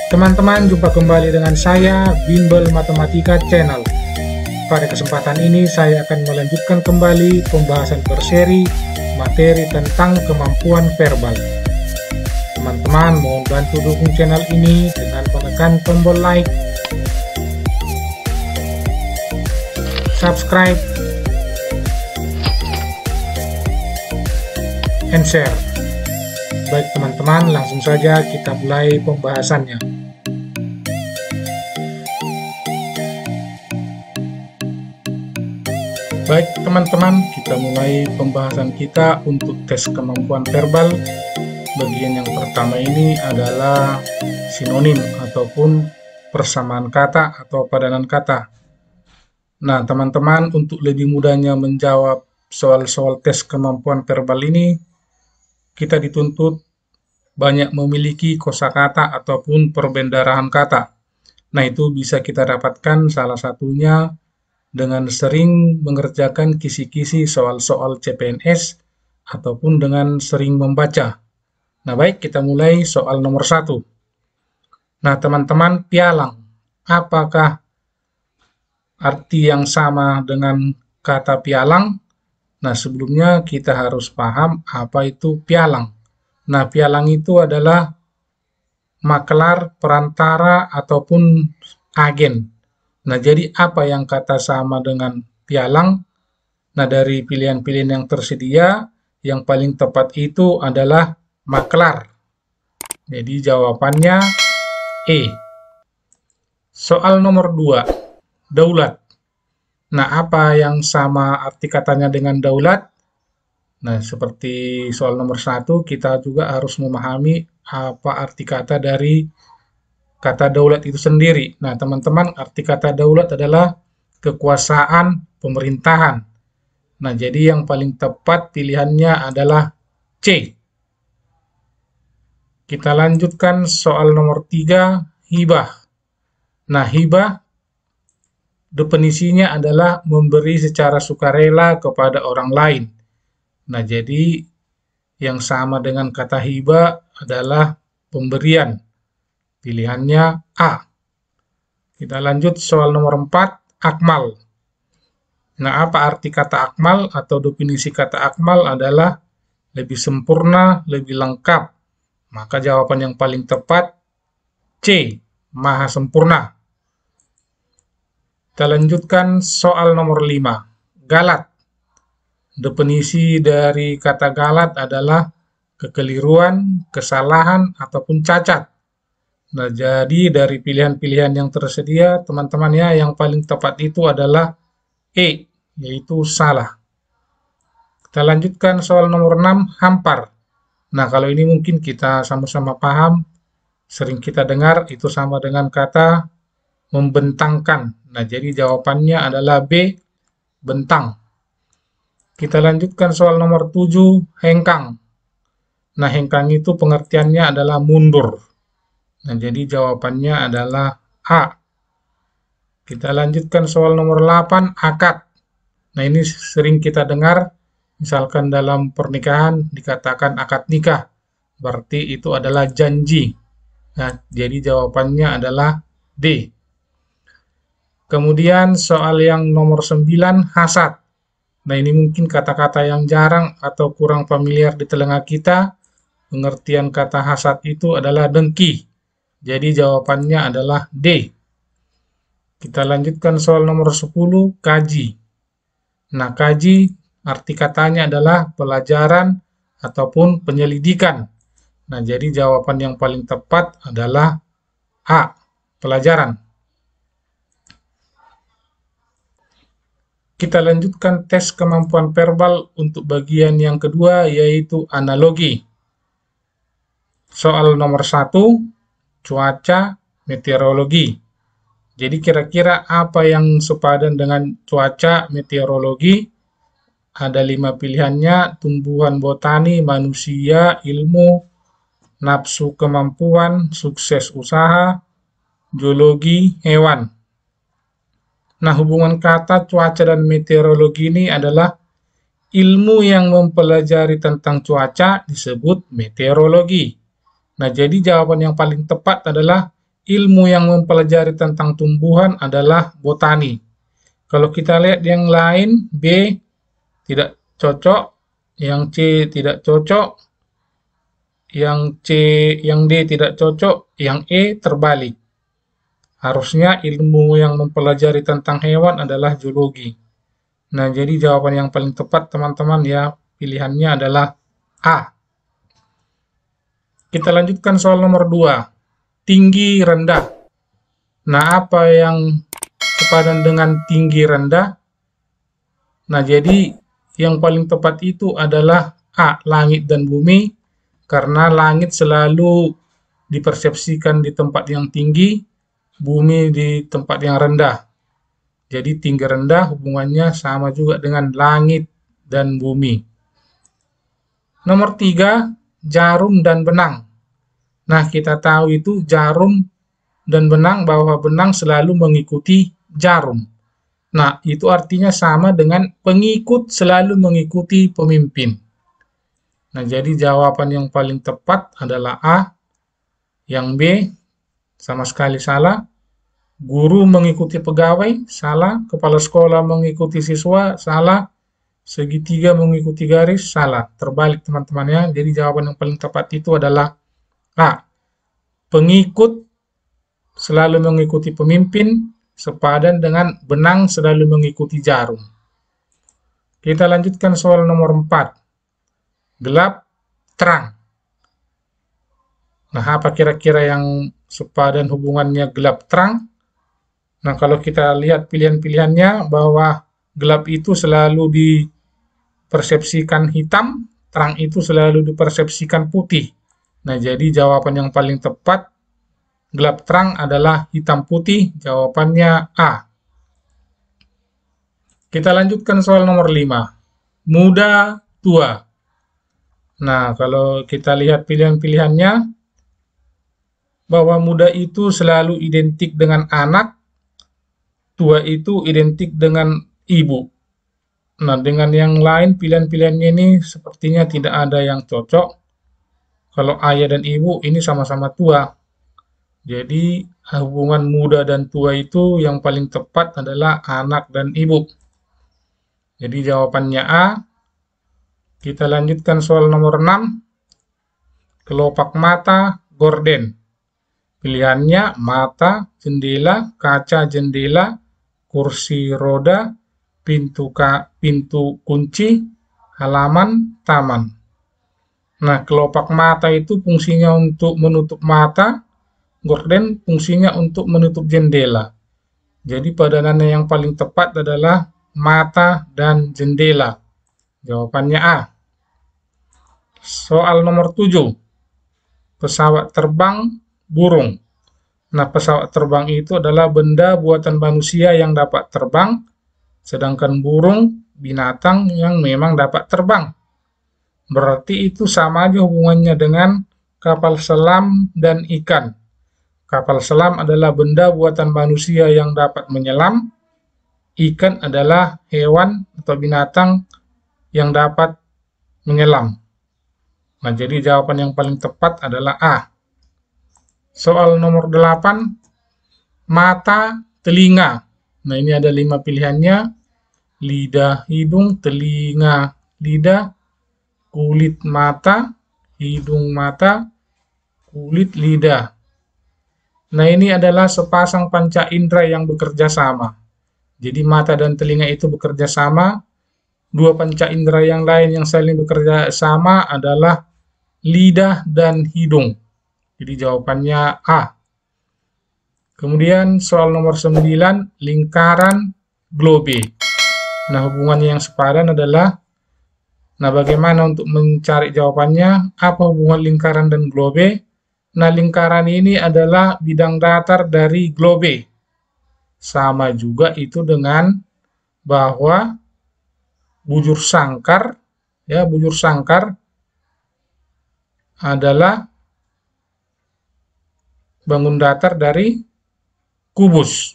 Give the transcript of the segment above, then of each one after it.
Teman-teman, jumpa kembali dengan saya, Bimbel Matematika Channel. Pada kesempatan ini, saya akan melanjutkan kembali pembahasan berseri materi tentang kemampuan verbal. Teman-teman, mohon bantu dukung channel ini dengan menekan tombol like, subscribe, and share. Baik teman-teman, langsung saja kita mulai pembahasannya. Baik teman-teman, kita mulai pembahasan kita untuk tes kemampuan verbal. Bagian yang pertama ini adalah sinonim ataupun persamaan kata atau padanan kata. Nah teman-teman, untuk lebih mudahnya menjawab soal-soal tes kemampuan verbal ini, kita dituntut banyak memiliki kosakata ataupun perbendarahan kata. Nah, itu bisa kita dapatkan salah satunya dengan sering mengerjakan kisi-kisi soal-soal CPNS ataupun dengan sering membaca. Nah, baik, kita mulai soal nomor 1. Nah, teman-teman, pialang. Apakah arti yang sama dengan kata pialang? Nah, sebelumnya kita harus paham apa itu pialang. Nah, pialang itu adalah makelar, perantara, ataupun agen. Nah, jadi apa yang kata sama dengan pialang? Nah, dari pilihan-pilihan yang tersedia, yang paling tepat itu adalah makelar. Jadi jawabannya E. Soal nomor 2, daulat. Nah, apa yang sama arti katanya dengan daulat? Nah, seperti soal nomor 1, kita juga harus memahami apa arti kata dari kata daulat itu sendiri. Nah, teman-teman, arti kata daulat adalah kekuasaan pemerintahan. Nah, jadi yang paling tepat pilihannya adalah C. Kita lanjutkan soal nomor 3, hibah. Nah, hibah definisinya adalah memberi secara sukarela kepada orang lain. Nah, jadi yang sama dengan kata hibah adalah pemberian. Pilihannya A. Kita lanjut soal nomor 4, akmal. Nah, apa arti kata akmal atau definisi kata akmal adalah lebih sempurna, lebih lengkap. Maka jawaban yang paling tepat C. Maha sempurna. Kita lanjutkan soal nomor 5, galat. Definisi dari kata galat adalah kekeliruan, kesalahan, ataupun cacat. Nah, jadi dari pilihan-pilihan yang tersedia, teman-teman ya, yang paling tepat itu adalah E, yaitu salah. Kita lanjutkan soal nomor 6, hampar. Nah, kalau ini mungkin kita sama-sama paham, sering kita dengar, itu sama dengan kata membentangkan. Nah, jadi jawabannya adalah B, bentang. Kita lanjutkan soal nomor 7, hengkang. Nah, hengkang itu pengertiannya adalah mundur. Nah, jadi jawabannya adalah A. Kita lanjutkan soal nomor 8, akad. Nah, ini sering kita dengar, misalkan dalam pernikahan dikatakan akad nikah. Berarti itu adalah janji. Nah, jadi jawabannya adalah D. Kemudian soal yang nomor 9, hasad. Nah, ini mungkin kata-kata yang jarang atau kurang familiar di telinga kita. Pengertian kata hasad itu adalah dengki. Jadi jawabannya adalah D. Kita lanjutkan soal nomor 10, kaji. Nah, kaji arti katanya adalah pelajaran ataupun penyelidikan. Nah, jadi jawaban yang paling tepat adalah A, pelajaran. Kita lanjutkan tes kemampuan verbal untuk bagian yang kedua, yaitu analogi. Soal nomor 1, cuaca, meteorologi. Jadi kira-kira apa yang sepadan dengan cuaca, meteorologi? Ada 5 pilihannya, tumbuhan botani, manusia, ilmu, nafsu kemampuan, sukses usaha, geologi, hewan. Nah, hubungan kata cuaca dan meteorologi ini adalah ilmu yang mempelajari tentang cuaca disebut meteorologi. Nah, jadi jawaban yang paling tepat adalah ilmu yang mempelajari tentang tumbuhan adalah botani. Kalau kita lihat yang lain, B tidak cocok, yang C tidak cocok, yang D tidak cocok, yang E terbalik. Harusnya ilmu yang mempelajari tentang hewan adalah zoologi. Nah, jadi jawaban yang paling tepat teman-teman ya, pilihannya adalah A. Kita lanjutkan soal nomor 2. Tinggi rendah. Nah, apa yang sepadan dengan tinggi rendah? Nah, jadi yang paling tepat itu adalah A. Langit dan bumi, karena langit selalu dipersepsikan di tempat yang tinggi, bumi di tempat yang rendah. Jadi tinggi rendah hubungannya sama juga dengan langit dan bumi. Nomor 3, jarum dan benang. Nah, kita tahu itu jarum dan benang, bahwa benang selalu mengikuti jarum. Nah, itu artinya sama dengan pengikut selalu mengikuti pemimpin. Nah, jadi jawaban yang paling tepat adalah A. Yang B sama sekali salah. Guru mengikuti pegawai, salah. Kepala sekolah mengikuti siswa, salah. Segitiga mengikuti garis, salah. Terbalik teman-teman ya. Jadi jawaban yang paling tepat itu adalah A. Pengikut selalu mengikuti pemimpin, sepadan dengan benang selalu mengikuti jarum. Kita lanjutkan soal nomor 4. Gelap, terang. Nah, apa kira-kira yang sepadan hubungannya gelap terang? Nah, kalau kita lihat pilihan-pilihannya, bahwa gelap itu selalu dipersepsikan hitam, terang itu selalu dipersepsikan putih. Nah, jadi jawaban yang paling tepat, gelap terang adalah hitam putih, jawabannya A. Kita lanjutkan soal nomor 5. Muda, tua. Nah, kalau kita lihat pilihan-pilihannya, bahwa muda itu selalu identik dengan anak, tua itu identik dengan ibu. Nah, dengan yang lain pilihan-pilihannya ini sepertinya tidak ada yang cocok. Kalau ayah dan ibu ini sama-sama tua. Jadi hubungan muda dan tua itu yang paling tepat adalah anak dan ibu. Jadi jawabannya A. Kita lanjutkan soal nomor 6. Kelopak mata, gorden. Pilihannya mata, jendela, kaca jendela, kursi roda, pintu kunci, halaman, taman. Nah, kelopak mata itu fungsinya untuk menutup mata, gorden fungsinya untuk menutup jendela. Jadi padanannya yang paling tepat adalah mata dan jendela. Jawabannya A. Soal nomor 7. Pesawat terbang, burung. Nah, pesawat terbang itu adalah benda buatan manusia yang dapat terbang, sedangkan burung binatang yang memang dapat terbang. Berarti itu sama aja hubungannya dengan kapal selam dan ikan. Kapal selam adalah benda buatan manusia yang dapat menyelam, ikan adalah hewan atau binatang yang dapat menyelam. Nah, jadi jawaban yang paling tepat adalah A. Soal nomor 8, mata, telinga. Nah, ini ada 5 pilihannya. Lidah, hidung, telinga, lidah, kulit mata, hidung mata, kulit lidah. Nah, ini adalah sepasang panca indera yang bekerja sama. Jadi mata dan telinga itu bekerja sama. 2 panca indera yang lain yang saling bekerja sama adalah lidah dan hidung. Jadi jawabannya A. Kemudian soal nomor 9, lingkaran, globe. Nah, hubungannya yang sepadan adalah, nah bagaimana untuk mencari jawabannya? Apa hubungan lingkaran dan globe? Nah, lingkaran ini adalah bidang datar dari globe. Sama juga itu dengan bahwa bujur sangkar, ya, bujur sangkar adalah bangun datar dari kubus.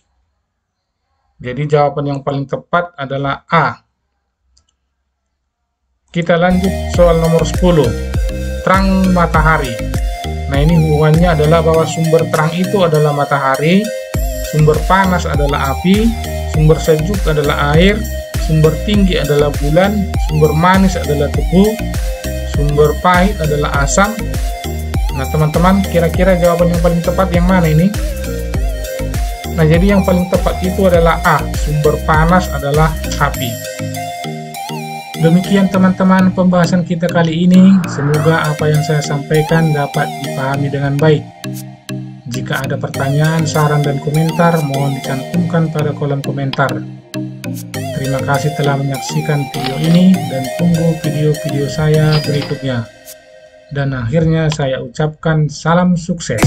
Jadi jawaban yang paling tepat adalah A. Kita lanjut soal nomor 10. Terang matahari. Nah, ini hubungannya adalah bahwa sumber terang itu adalah matahari, sumber panas adalah api, sumber sejuk adalah air, sumber tinggi adalah bulan, sumber manis adalah tebu, sumber pahit adalah asam. Nah, teman-teman, kira-kira jawaban yang paling tepat yang mana ini? Nah, jadi yang paling tepat itu adalah A, sumber panas adalah api. Demikian teman-teman pembahasan kita kali ini. Semoga apa yang saya sampaikan dapat dipahami dengan baik. Jika ada pertanyaan, saran, dan komentar, mohon dicantumkan pada kolom komentar. Terima kasih telah menyaksikan video ini dan tunggu video-video saya berikutnya. Dan akhirnya saya ucapkan salam sukses.